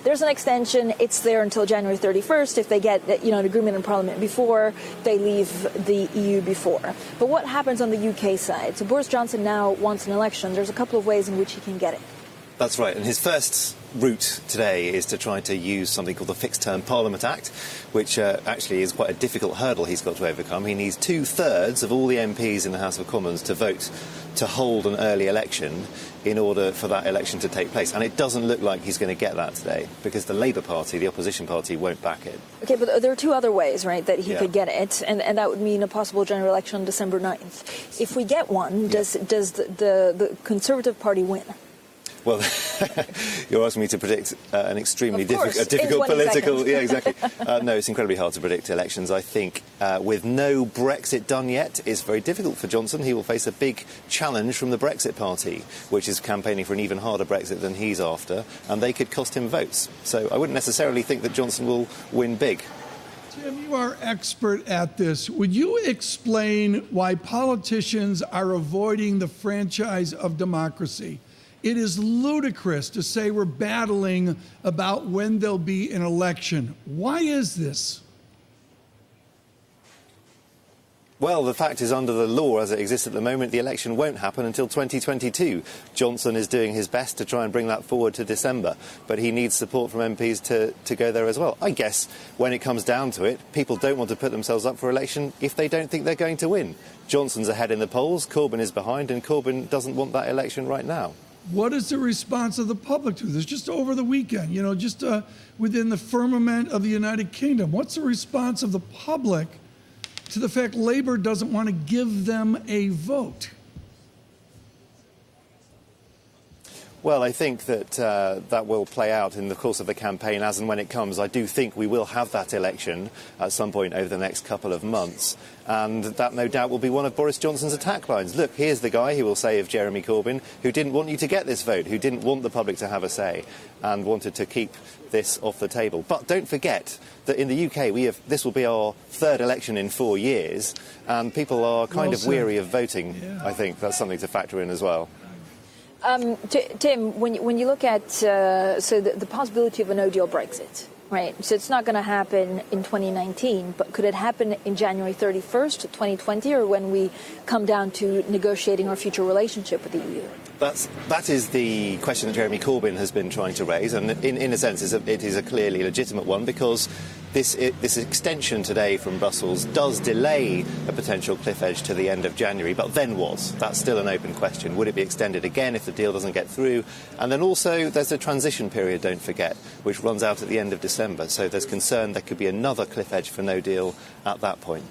there's an extension. It's there until January 31st if they get an agreement in Parliament before they leave the EU before. But what happens on the UK side? So Boris Johnson now wants an election. There's a couple of ways in which he can get it. That's right. And his first route today is to try to use something called the Fixed Term Parliament Act, which actually is quite a difficult hurdle he's got to overcome. He needs 2/3 of all the MPs in the House of Commons to vote to hold an early election in order for that election to take place. And it doesn't look like he's going to get that today because the Labour Party, the opposition party, won't back it. OK, but there are two other ways, right, that he could get it. And that would mean a possible general election on December 9th. If we get one, does the Conservative Party win? Well, you're asking me to predict an extremely difficult political... Seconds. Yeah, exactly. No, it's incredibly hard to predict elections. I think with no Brexit done yet, it's very difficult for Johnson. He will face a big challenge from the Brexit Party, which is campaigning for an even harder Brexit than he's after, and they could cost him votes. So I wouldn't necessarily think that Johnson will win big. Tim, you are expert at this. Would you explain why politicians are avoiding the franchise of democracy? It is ludicrous to say we're battling about when there'll be an election. Why is this? Well, the fact is, under the law as it exists at the moment, the election won't happen until 2022. Johnson is doing his best to try and bring that forward to December, but he needs support from MPs to go there as well. I guess when it comes down to it, people don't want to put themselves up for election if they don't think they're going to win. Johnson's ahead in the polls, Corbyn is behind, and Corbyn doesn't want that election right now. What is the response of the public to this? Just over the weekend, just within the firmament of the United Kingdom, what's the response of the public to the fact Labour doesn't want to give them a vote? Well, I think that that will play out in the course of the campaign as and when it comes. I do think we will have that election at some point over the next couple of months. And that, no doubt, will be one of Boris Johnson's attack lines. Look, here's the guy, he will say of Jeremy Corbyn, who didn't want you to get this vote, who didn't want the public to have a say and wanted to keep this off the table. But don't forget that in the UK, this will be our third election in 4 years, and people are kind of weary of voting. Yeah. I think that's something to factor in as well. Tim, when you look at the possibility of a no-deal Brexit, right? So it's not going to happen in 2019, but could it happen in January 31st, 2020, or when we come down to negotiating our future relationship with the EU? That is the question that Jeremy Corbyn has been trying to raise, and in a sense it is a clearly legitimate one, because this extension today from Brussels does delay a potential cliff edge to the end of January. But then what? That's still an open question. Would it be extended again if the deal doesn't get through? And then also there's a transition period, don't forget, which runs out at the end of December. So there's concern there could be another cliff edge for no deal at that point.